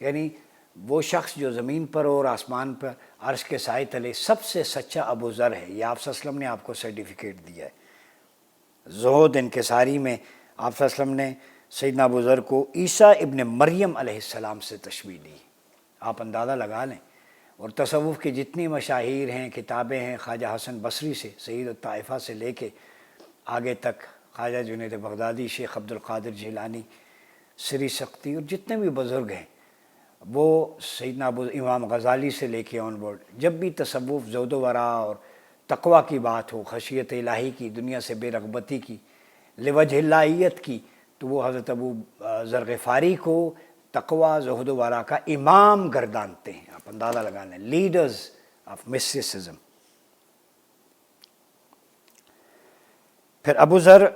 یعنی وہ شخص جو زمین پر اور آسمان پر عرش کے سائے تلے سب سے سچا ابو ذر ہے، یہ آپ صلی اللہ علیہ وسلم نے آپ کو سرٹیفکیٹ دیا ہے۔ زہد انکساری میں آپ صلی اللہ علیہ وسلم نے سیدنا ابو ذر کو عیسیٰ ابن مریم علیہ السلام سے تشبیہ دی، آپ اندازہ لگا لیں۔ اور تصوف کی جتنی مشاہیر ہیں، کتابیں ہیں، خواجہ حسن بصری سے، سید الطائفہ سے لے کے آگے تک خواجہ جنید بغدادی، شیخ عبد القادر جیلانی، سری سختی اور جتنے بھی بزرگ ہیں، وہ سیدنا امام غزالی سے لے کے آن بورڈ، جب بھی تصوف، زہد و ورع اور تقویٰ کی بات ہو، خشیت الہی کی، دنیا سے بے رغبتی کی، لوجہ اللہیت کی، تو وہ حضرت ابو ذر غفاری کو تقویٰ، زہد و ورع کا امام گردانتے ہیں، آپ اندازہ لگا لیں، لیڈرز آف مسٹیسزم۔ پھر ابو ذر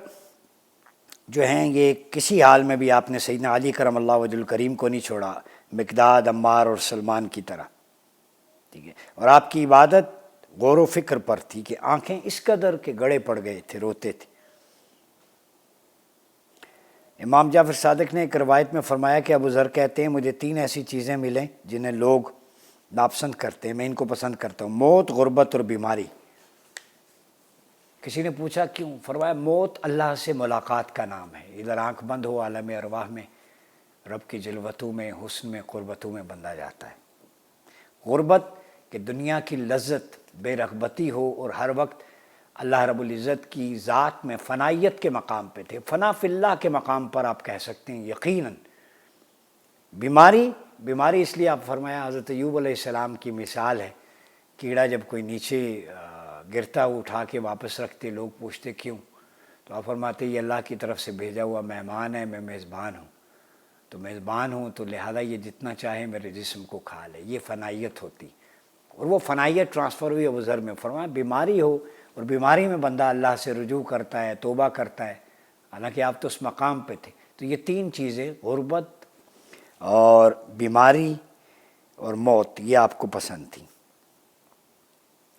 جو ہیں یہ کسی حال میں بھی آپ نے سیدنا علی کرم اللہ وجہ الکریم کو نہیں چھوڑا، مقداد، عمار اور سلمان کی طرح، ٹھیک ہے، اور آپ کی عبادت غور و فکر پر تھی کہ آنکھیں اس قدر کے گڑے پڑ گئے تھے، روتے تھے۔ امام جعفر صادق نے ایک روایت میں فرمایا کہ ابو ذر کہتے ہیں مجھے 3 ایسی چیزیں ملیں جنہیں لوگ ناپسند کرتے ہیں، میں ان کو پسند کرتا ہوں، موت، غربت اور بیماری۔ کسی نے پوچھا کیوں؟ فرمایا موت اللہ سے ملاقات کا نام ہے، ادھر آنکھ بند ہو عالم ارواح میں رب کی جلوتوں میں، حسن میں، قربتوں میں بندہ جاتا ہے۔ غربت کہ دنیا کی لذت، بے رغبتی ہو اور ہر وقت اللہ رب العزت کی ذات میں فنائیت کے مقام پہ تھے، فنا فی اللہ کے مقام پر آپ کہہ سکتے ہیں یقیناً۔ بیماری اس لیے آپ فرمایا حضرت ایوب علیہ السلام کی مثال ہے، کیڑا جب کوئی نیچے گرتا ہوا اٹھا کے واپس رکھتے، لوگ پوچھتے کیوں، تو آپ فرماتے یہ اللہ کی طرف سے بھیجا ہوا مہمان ہے، میں میزبان ہوں، تو میزبان ہوں تو لہذا یہ جتنا چاہے میرے جسم کو کھا لے، یہ فنائیت ہوتی۔ اور وہ فنائیت ٹرانسفر ہوئی ابو ذر میں، فرمایا بیماری ہو اور بیماری میں بندہ اللہ سے رجوع کرتا ہے، توبہ کرتا ہے، حالانکہ آپ تو اس مقام پہ تھے۔ تو یہ 3 چیزیں، غربت اور بیماری اور موت، یہ آپ کو پسند تھی۔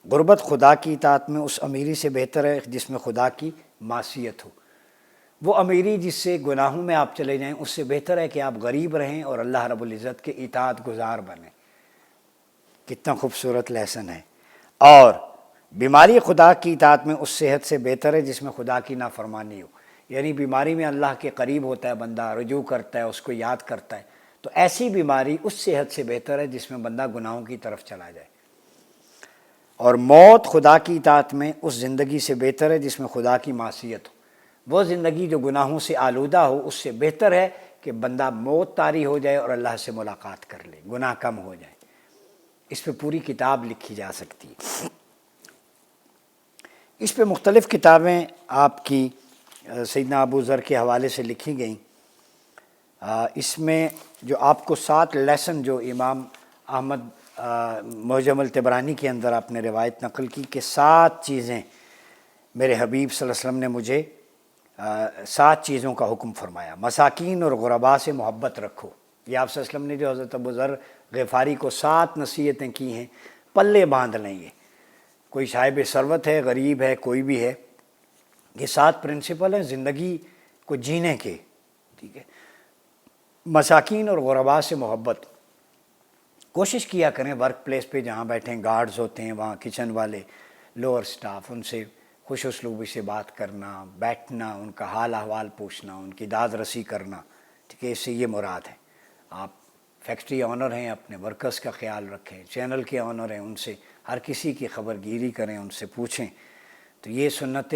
غربت خدا کی اطاعت میں اس امیری سے بہتر ہے جس میں خدا کی معصیت ہو۔ وہ امیری جس سے گناہوں میں آپ چلے جائیں، اس سے بہتر ہے کہ آپ غریب رہیں اور اللہ رب العزت کے اطاعت گزار بنیں۔ کتنا خوبصورت لیسن ہے۔ اور بیماری خدا کی اطاعت میں اس صحت سے بہتر ہے جس میں خدا کی نافرمانی ہو، یعنی بیماری میں اللہ کے قریب ہوتا ہے بندہ، رجوع کرتا ہے، اس کو یاد کرتا ہے، تو ایسی بیماری اس صحت سے بہتر ہے جس میں بندہ گناہوں کی طرف چلا جائے۔ اور موت خدا کی اطاعت میں اس زندگی سے بہتر ہے جس میں خدا کی معصیت ہو۔ وہ زندگی جو گناہوں سے آلودہ ہو، اس سے بہتر ہے کہ بندہ موت طاری ہو جائے اور اللہ سے ملاقات کر لے، گناہ کم ہو جائے۔ اس پہ پوری کتاب لکھی جا سکتی ہے۔ اس پہ مختلف کتابیں آپ کی سیدنا ابو ذر کے حوالے سے لکھی گئیں۔ اس میں جو آپ کو 7 لیسن جو امام احمد معجم الطبرانی کے اندر آپ نے روایت نقل کی کہ 7 چیزیں میرے حبیب صلی اللہ علیہ وسلم نے مجھے 7 چیزوں کا حکم فرمایا۔ مساکین اور غرباء سے محبت رکھو، یہ آپ صلی اللہ علیہ وسلم نے جو حضرت ابو ذر غفاری کو 7 نصیحتیں کی ہیں، پلے باندھ لیں۔ یہ کوئی صاحب ثروت ہے، غریب ہے، کوئی بھی ہے، یہ 7 پرنسپل ہیں زندگی کو جینے کے، ٹھیک ہے۔ مساکین اور غرباء سے محبت، کوشش کیا کریں ورک پلیس پہ جہاں بیٹھیں، گارڈز ہوتے ہیں وہاں، کچن والے، لوور سٹاف، ان سے خوش اسلوبی سے بات کرنا، بیٹھنا، ان کا حال احوال پوچھنا، ان کی داد رسی کرنا، ٹھیک ہے، اس سے یہ مراد ہے۔ آپ فیکٹری آنر ہیں، اپنے ورکرز کا خیال رکھیں، چینل کے آنر ہیں، ان سے ہر کسی کی خبر گیری کریں، ان سے پوچھیں۔ تو یہ سنت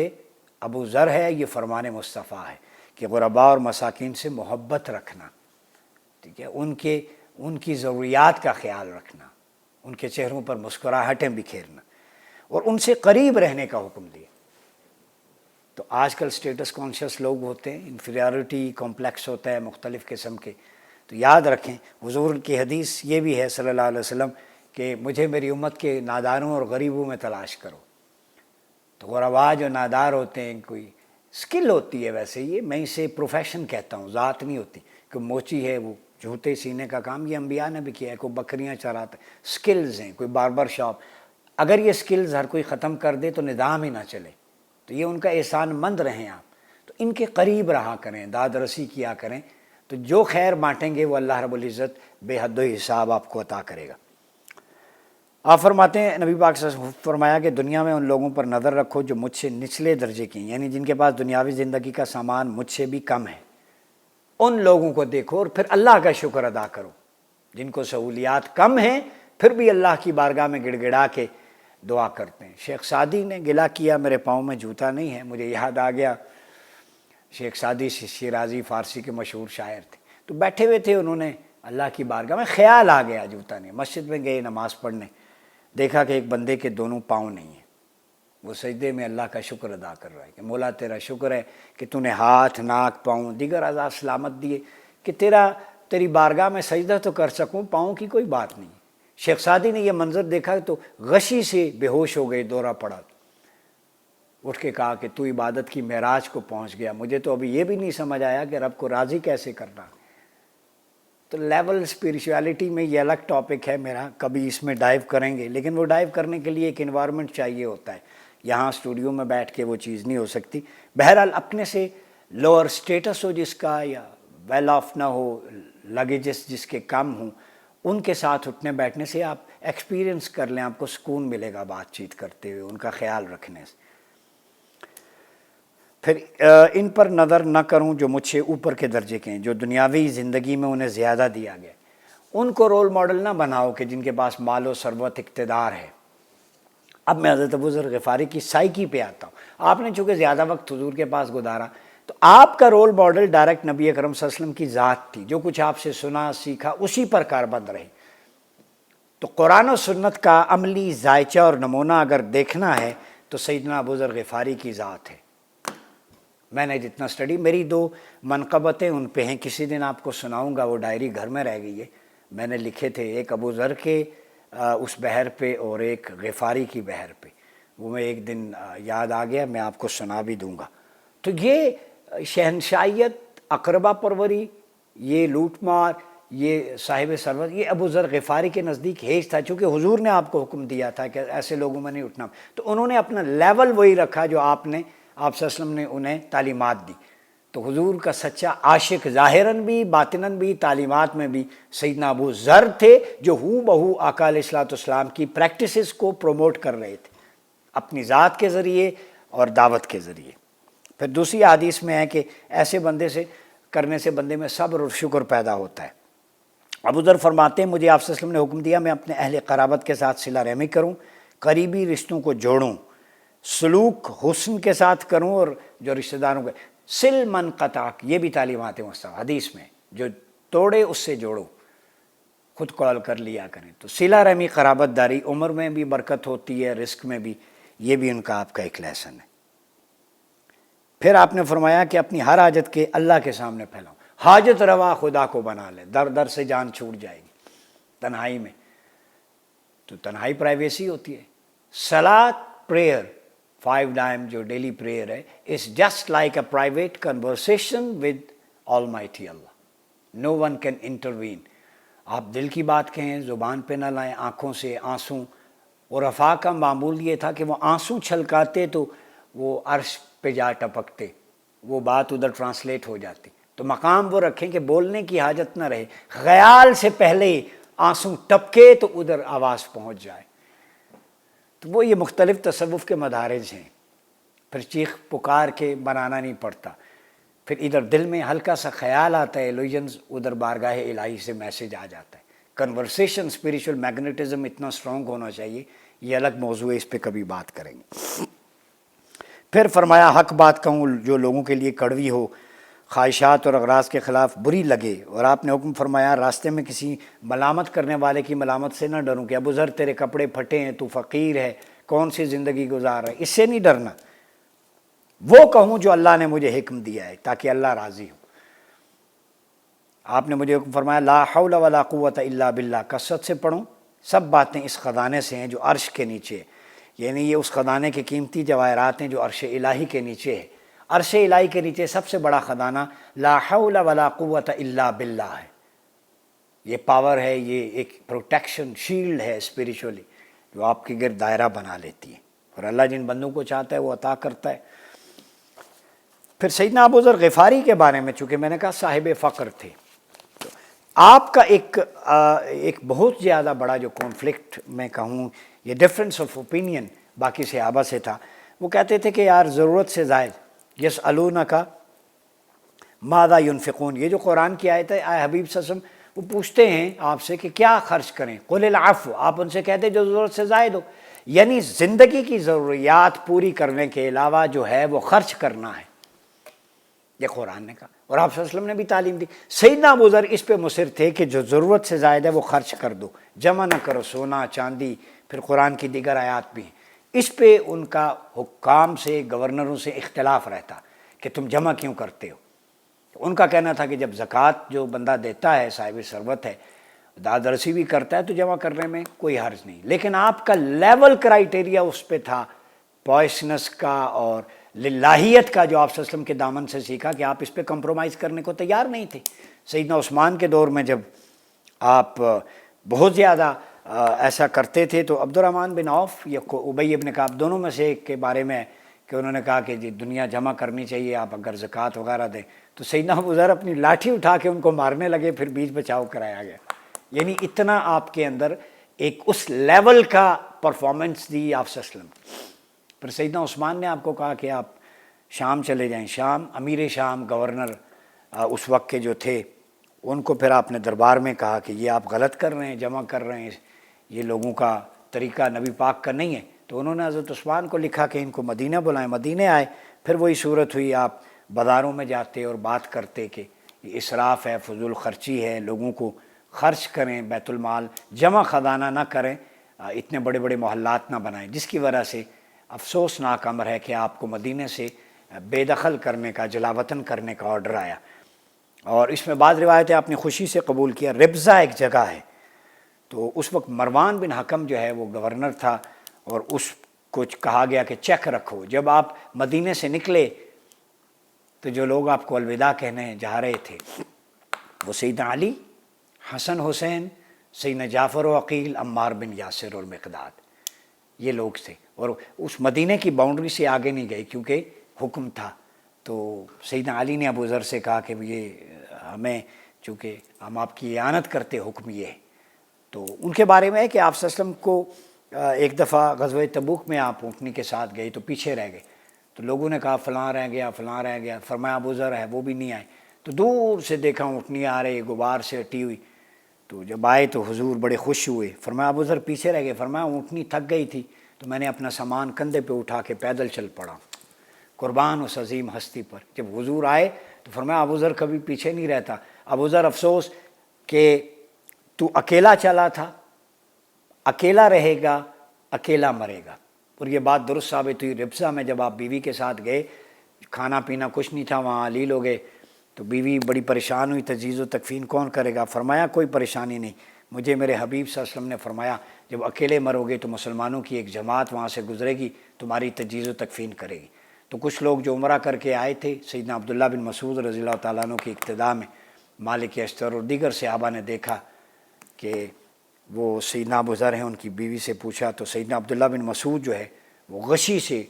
ابو ذر ہے، یہ فرمان مصطفیٰ ہے کہ غرباء اور مساکین سے محبت رکھنا، ٹھیک ہے، ان کی ضروریات کا خیال رکھنا، ان کے چہروں پر مسکراہٹیں بکھیرنا، اور ان سے قریب رہنے کا حکم دیا۔ تو آج کل اسٹیٹس کانشیس لوگ ہوتے ہیں، انفیریورٹی کمپلیکس ہوتا ہے مختلف قسم کے، تو یاد رکھیں حضور کی حدیث یہ بھی ہے صلی اللہ علیہ وسلم کہ مجھے میری امت کے ناداروں اور غریبوں میں تلاش کرو۔ تو غرباء جو نادار ہوتے ہیں، کوئی اسکل ہوتی ہے، ویسے یہ میں اسے پروفیشن کہتا ہوں، ذات نہیں ہوتی، کہ موچی ہے وہ جوتے سینے کا کام، یہ انبیاء نے بھی کیا ہے، کوئی بکریاں چراتا ہے، اسکلز ہیں، کوئی باربر شاپ۔ اگر یہ اسکلز ہر کوئی ختم کر دے تو نظام ہی نہ چلے، تو یہ ان کا احسان مند رہیں آپ، تو ان کے قریب رہا کریں، داد رسی کیا کریں، تو تو جو خیر بانٹیں گے وہ اللہ رب العزت بے حد و حساب آپ کو عطا کرے گا۔ آپ فرماتے ہیں، نبی پاک صلی اللہ علیہ وسلم فرمایا کہ دنیا میں ان لوگوں پر نظر رکھو جو مجھ سے نچلے درجے کے ہیں، یعنی جن کے پاس دنیاوی زندگی کا سامان مجھ سے بھی کم ہے، ان لوگوں کو دیکھو اور پھر اللہ کا شکر ادا کرو۔ جن کو سہولیات کم ہیں پھر بھی اللہ کی بارگاہ میں گڑ گڑا کے دعا کرتے ہیں۔ شیخ سعدی نے گلہ کیا میرے پاؤں میں جوتا نہیں ہے، مجھے یاد آ گیا شیخ سعدی شیرازی فارسی کے مشہور شاعر تھے، تو بیٹھے ہوئے تھے، انہوں نے اللہ کی بارگاہ میں خیال آ گیا جوتا نہیں، مسجد میں گئے نماز پڑھنے، دیکھا کہ ایک بندے کے دونوں پاؤں نہیں ہیں، وہ سجدے میں اللہ کا شکر ادا کر رہا ہے کہ مولا تیرا شکر ہے کہ تو نے ہاتھ، ناک، پاؤں، دیگر اعضاء سلامت دیے کہ تیری بارگاہ میں سجدہ تو کر سکوں، پاؤں کی کوئی بات نہیں۔ شیخ سعدی نے یہ منظر دیکھا تو غشی سے بے ہوش ہو گئے، دورہ پڑا، اٹھ کے کہا کہ تو عبادت کی معراج کو پہنچ گیا، مجھے تو ابھی یہ بھی نہیں سمجھ آیا کہ رب کو راضی کیسے کرنا۔ تو لیول اسپریچویلٹی میں یہ الگ ٹاپک ہے میرا، کبھی اس میں ڈائیو کریں گے، لیکن وہ ڈائیو کرنے کے لیے ایک انوائرمنٹ چاہیے ہوتا ہے، یہاں اسٹوڈیو میں بیٹھ کے وہ چیز نہیں ہو سکتی۔ بہرحال اپنے سے لوور سٹیٹس ہو جس کا، یا ویل آف نہ ہو، لگیجز جس کے کم ہوں، ان کے ساتھ اٹھنے بیٹھنے سے آپ ایکسپیرینس کر لیں، آپ کو سکون ملے گا بات چیت کرتے ہوئے، ان کا خیال رکھنے سے۔ پھر ان پر نظر نہ کروں جو مجھ سے اوپر کے درجے کے ہیں، جو دنیاوی زندگی میں انہیں زیادہ دیا گیا، ان کو رول ماڈل نہ بناؤ کہ جن کے پاس مال و ثروت، اقتدار ہے۔ اب میں حضرت ابو ذر غفاری کی سائیکی پہ آتا ہوں۔ آپ نے چونکہ زیادہ وقت حضور کے پاس گزارا تو آپ کا رول ماڈل ڈائریکٹ نبی اکرم صلی اللہ علیہ وسلم کی ذات تھی، جو کچھ آپ سے سنا سیکھا اسی پر کاربند رہے۔ تو قرآن و سنت کا عملی ذائچہ اور نمونہ اگر دیکھنا ہے تو سیدنا ابو ذر غفاری کی ذات ہے۔ میں نے جتنا اسٹڈی، میری 2 منقبتیں ان پہ ہیں، کسی دن آپ کو سناؤں گا، وہ ڈائری گھر میں رہ گئی ہے، میں نے لکھے تھے، ایک ابو ذر کے اس بحر پہ اور ایک غفاری کی بحر پہ، وہ میں ایک دن یاد آ گیا، میں آپ کو سنا بھی دوں گا۔ تو یہ شہنشائیت، اقربا پروری، یہ لوٹ مار، یہ صاحب ثروت، یہ ابو ذر غفاری کے نزدیک ہیج تھا، چونکہ حضور نے آپ کو حکم دیا تھا کہ ایسے لوگوں میں نہیں اٹھنا، تو انہوں نے اپنا لیول وہی رکھا جو آپ صلی اللہ علیہ وسلم نے انہیں تعلیمات دی۔ تو حضور کا سچا عاشق ظاہراً بھی باطناً بھی تعلیمات میں بھی سیدنا ابو ذر تھے، جو ہو بہو آقا علیہ الصلوۃ والسلام کی پریکٹسز کو پروموٹ کر رہے تھے اپنی ذات کے ذریعے اور دعوت کے ذریعے۔ پھر دوسری حدیث میں ہے کہ ایسے بندے سے کرنے سے بندے میں صبر اور شکر پیدا ہوتا ہے۔ ابو ذر فرماتے ہیں مجھے آپ صلی اللہ علیہ وسلم نے حکم دیا میں اپنے اہل قرابت کے ساتھ صلہ رحمی کروں، قریبی رشتوں کو جوڑوں، سلوک حسن کے ساتھ کروں، اور جو رشتہ داروں کے سل من قطعک، یہ بھی تعلیمات مصطفیٰ حدیث میں، جو توڑے اس سے جوڑو، خود کال کر لیا کریں۔ تو صلہ رحمی، قرابت داری، عمر میں بھی برکت ہوتی ہے، رزق میں بھی، یہ بھی ان کا آپ کا ایک لیسن ہے۔ پھر آپ نے فرمایا کہ اپنی ہر حاجت کے اللہ کے سامنے پھیلاؤ، حاجت روا خدا کو بنا لے، در در سے جان چھوٹ جائے گی تنہائی میں، تو تنہائی پرائیویسی ہوتی ہے۔ صلاۃ، پریئر 5 ٹائم جو ڈیلی پریئر ہے، is just like a private conversation with almighty Allah, no one can intervene. آپ دل کی بات کہیں، زبان پہ نہ لائیں، آنکھوں سے آنسوں، اور عرفا کا معمول یہ تھا کہ وہ آنسوں چھلکاتے تو وہ عرش پہ جا ٹپکتے، وہ بات ادھر ٹرانسلیٹ ہو جاتی۔ تو مقام وہ رکھیں کہ بولنے کی حاجت نہ رہے، خیال سے پہلے آنسوں ٹپکے تو ادھر آواز پہنچ جائے۔ تو وہ یہ مختلف تصوف کے مدارج ہیں۔ پھر چیخ پکار کے بنانا نہیں پڑتا، پھر ادھر دل میں ہلکا سا خیال آتا ہے، ایلوژنز، ادھر بارگاہ الہی سے میسیج آ جاتا ہے۔ کنورسیشن، اسپریچول میگنیٹزم اتنا اسٹرانگ ہونا چاہیے، یہ الگ موضوع ہے، اس پہ کبھی بات کریں گے۔ پھر فرمایا حق بات کہوں جو لوگوں کے لیے کڑوی ہو، خواہشات اور اغراض کے خلاف بری لگے، اور آپ نے حکم فرمایا راستے میں کسی ملامت کرنے والے کی ملامت سے نہ ڈروں کہ ابو ذر تیرے کپڑے پھٹے ہیں، تو فقیر ہے، کون سی زندگی گزار رہا ہے، اس سے نہیں ڈرنا۔ وہ کہوں جو اللہ نے مجھے حکم دیا ہے تاکہ اللہ راضی ہو۔ آپ نے مجھے حکم فرمایا لا حول ولا قوت الا باللہ، کثرت سے پڑھوں، سب باتیں اس خزانے سے ہیں جو عرش کے نیچے ہے، یعنی یہ اس خزانے کے قیمتی جواہرات ہیں جو عرش الہی کے نیچے ہے۔ عرش الہی کے نیچے سب سے بڑا خزانہ لا حول ولا قوت الا باللہ ہے۔ یہ پاور ہے، یہ ایک پروٹیکشن شیلڈ ہے اسپریچولی، جو آپ کے گرد دائرہ بنا لیتی ہے، اور اللہ جن بندوں کو چاہتا ہے وہ عطا کرتا ہے۔ پھر سیدنا ابو ذر غفاری کے بارے میں، چونکہ میں نے کہا صاحب فقر تھے، آپ کا ایک بہت زیادہ بڑا جو کانفلکٹ میں کہوں، یہ ڈفرینس آف اوپینین باقی صحابہ سے تھا، وہ کہتے تھے کہ یار ضرورت سے زائد یسألونک ماذا ينفقون، یہ جو قرآن کی آیت ہے، اے حبیب صلی اللہ علیہ وسلم وہ پوچھتے ہیں آپ سے کہ کیا خرچ کریں، قل العفو، آپ ان سے کہتے جو ضرورت سے زائد ہو، یعنی زندگی کی ضروریات پوری کرنے کے علاوہ جو ہے وہ خرچ کرنا ہے، یہ قرآن نے کہا اور آپ صلی اللہ علیہ وسلم نے بھی تعلیم دی۔ سیدنا ابو ذر اس پہ مصر تھے کہ جو ضرورت سے زائد ہے وہ خرچ کر دو، جمع نہ کرو سونا چاندی، پھر قرآن کی دیگر آیات بھی ہیں۔ اس پہ ان کا حکام سے، گورنروں سے اختلاف رہتا کہ تم جمع کیوں کرتے ہو۔ ان کا کہنا تھا کہ جب زکوٰۃ جو بندہ دیتا ہے، صاحب ثروت ہے، داد رسی بھی کرتا ہے تو جمع کرنے میں کوئی حرج نہیں، لیکن آپ کا لیول کرائیٹیریا اس پہ تھا پوائسنس کا اور للہیت کا، جو آپ صلی اللہ علیہ وسلم کے دامن سے سیکھا کہ آپ اس پہ کمپرومائز کرنے کو تیار نہیں تھے۔ سیدنا عثمان کے دور میں جب آپ بہت زیادہ ایسا کرتے تھے تو عبد الرحمن بن عوف یا ابی بن کعب دونوں میں سے ایک کے بارے میں کہ انہوں نے کہا کہ جی دنیا جمع کرنی چاہیے، آپ اگر زکوٰۃ وغیرہ دیں، تو سیدنا ابو ذر اپنی لاٹھی اٹھا کے ان کو مارنے لگے، پھر بیچ بچاؤ کرایا گیا۔ یعنی اتنا آپ کے اندر ایک اس لیول کا پرفارمنس دی آپ صلی اللہ علیہ وسلم۔ پھر سیدنا عثمان نے آپ کو کہا کہ آپ شام چلے جائیں، شام، امیر شام گورنر اس وقت کے جو تھے، ان کو پھر آپ نے دربار میں کہا کہ یہ آپ غلط کر رہے ہیں، جمع کر رہے ہیں، یہ لوگوں کا طریقہ نبی پاک کا نہیں ہے۔ تو انہوں نے حضرت عثمان کو لکھا کہ ان کو مدینہ بلائیں، مدینہ آئے، پھر وہی صورت ہوئی، آپ بازاروں میں جاتے اور بات کرتے کہ یہ اسراف ہے، فضول خرچی ہے، لوگوں کو خرچ کریں، بیت المال جمع خزانہ نہ کریں، اتنے بڑے بڑے محلات نہ بنائیں، جس کی وجہ سے افسوسناک امر ہے کہ آپ کو مدینہ سے بے دخل کرنے کا، جلا وطن کرنے کا آرڈر آیا۔ اور اس میں بعض روایتیں آپ نے خوشی سے قبول کیا۔ ربضہ ایک جگہ ہے، تو اس وقت مروان بن حکم جو ہے وہ گورنر تھا، اور اس کو کہا گیا کہ چیک رکھو۔ جب آپ مدینہ سے نکلے تو جو لوگ آپ کو الوداع کہنے جا رہے تھے وہ سیدنا علی، حسن حسین، سیدنا جعفر و عقیل، عمار بن یاسر اور مقداد، یہ لوگ تھے، اور اس مدینہ کی باؤنڈری سے آگے نہیں گئے کیونکہ حکم تھا۔ تو سیدنا علی نے ابو ذر سے کہا کہ یہ ہمیں، چونکہ ہم آپ کی اعانت کرتے، حکم یہ ہے۔ تو ان کے بارے میں ہے کہ آپ صلی اللہ علیہ وسلم کو ایک دفعہ غزوہ تبوک میں آپ اونٹنی کے ساتھ گئے تو پیچھے رہ گئے، تو لوگوں نے کہا فلاں رہ گیا، فلاں رہ گیا، فرمایا ابو ذر ہے، وہ بھی نہیں آئے۔ تو دور سے دیکھا اونٹنی آ رہی، غبار سے ہٹی ہوئی، تو جب آئے تو حضور بڑے خوش ہوئے، فرمایا ابو ذر پیچھے رہ گئے، فرمایا اونٹنی تھک گئی تھی تو میں نے اپنا سامان کندھے پہ اٹھا کے پیدل چل پڑا، قربان اس عظیم ہستی پر۔ جب حضور آئے تو فرمایا ابو ذر کبھی پیچھے نہیں رہتا، ابو ذر افسوس کہ تو اکیلا چلا تھا، اکیلا رہے گا، اکیلا مرے گا۔ اور یہ بات درست ثابت ہوئی۔ ربضہ میں جب آپ بیوی کے ساتھ گئے، کھانا پینا کچھ نہیں تھا، وہاں علی لوگ گئے، تو بیوی بڑی پریشان ہوئی، تجہیز و تکفین کون کرے گا؟ فرمایا کوئی پریشانی نہیں، مجھے میرے حبیب صلی اللہ علیہ وسلم نے فرمایا جب اکیلے مرو گے تو مسلمانوں کی ایک جماعت وہاں سے گزرے گی، تمہاری تجہیز و تکفین کرے گی۔ تو کچھ لوگ جو عمرہ کر کے آئے تھے، سیدنا عبداللہ بن مسعود رضی اللہ تعالیٰ عنہ کی اقتداء میں، مالک اشتر اور دیگر صحابہ نے دیکھا کہ وہ سیدنا ابو ذر ہیں، ان کی بیوی سے پوچھا تو سیدنا عبداللہ بن مسعود جو ہے وہ غشی سے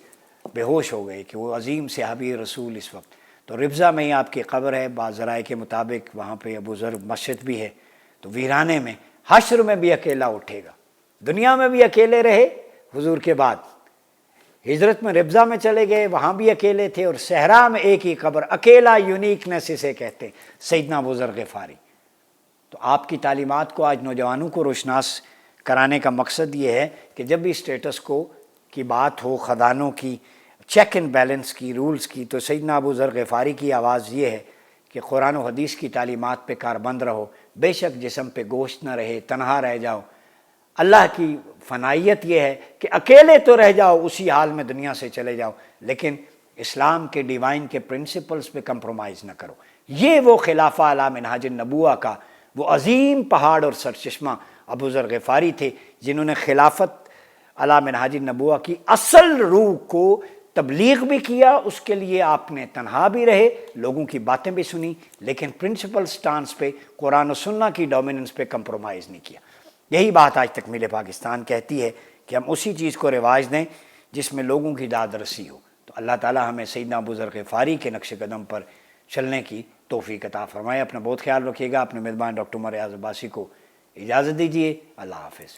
بے ہوش ہو گئے کہ وہ عظیم صحابی رسول اس وقت۔ تو ربضہ میں ہی آپ کی قبر ہے، بعض ذرائع کے مطابق وہاں پہ ابو ذر مسجد بھی ہے۔ تو ویرانے میں، حشر میں بھی اکیلا اٹھے گا، دنیا میں بھی اکیلے رہے حضور کے بعد، ہجرت میں ربضہ میں چلے گئے، وہاں بھی اکیلے تھے، اور صحرا میں ایک ہی قبر، اکیلا، یونیکنیس اسے کہتے ہیں، سیدنا ابو ذر غفاری۔ تو آپ کی تعلیمات کو آج نوجوانوں کو روشناس کرانے کا مقصد یہ ہے کہ جب بھی اسٹیٹس کو کی بات ہو، خزانوں کی، چیک اینڈ بیلنس کی، رولز کی، تو سیدنا ابو ذر غفاری کی آواز یہ ہے کہ قرآن و حدیث کی تعلیمات پہ کاربند رہو، بے شک جسم پہ گوشت نہ رہے، تنہا رہ جاؤ۔ اللہ کی فنائیت یہ ہے کہ اکیلے تو رہ جاؤ، اسی حال میں دنیا سے چلے جاؤ، لیکن اسلام کے ڈیوائن کے پرنسپلز پہ کمپرومائز نہ کرو۔ یہ وہ خلافہ علی منہاج النبوہ کا وہ عظیم پہاڑ اور سرچشمہ ابو ذر غفاری تھے، جنہوں نے خلافت علی منہاج النبوہ کی اصل روح کو تبلیغ بھی کیا، اس کے لیے آپ نے تنہا بھی رہے، لوگوں کی باتیں بھی سنی، لیکن پرنسپل سٹانس پہ، قرآن و سنہ کی ڈومیننس پہ کمپرومائز نہیں کیا۔ یہی بات آج تکمیل پاکستان کہتی ہے کہ ہم اسی چیز کو رواج دیں جس میں لوگوں کی داد رسی ہو۔ تو اللہ تعالی ہمیں سیدنا ابو ذر غفاری کے نقش قدم پر چلنے کی توفیق عطا فرمائے. اپنا بہت خیال رکھیے گا. اپنے میزبان ڈاکٹر عمر ایاز عباسی کو اجازت دیجیے. اللہ حافظ.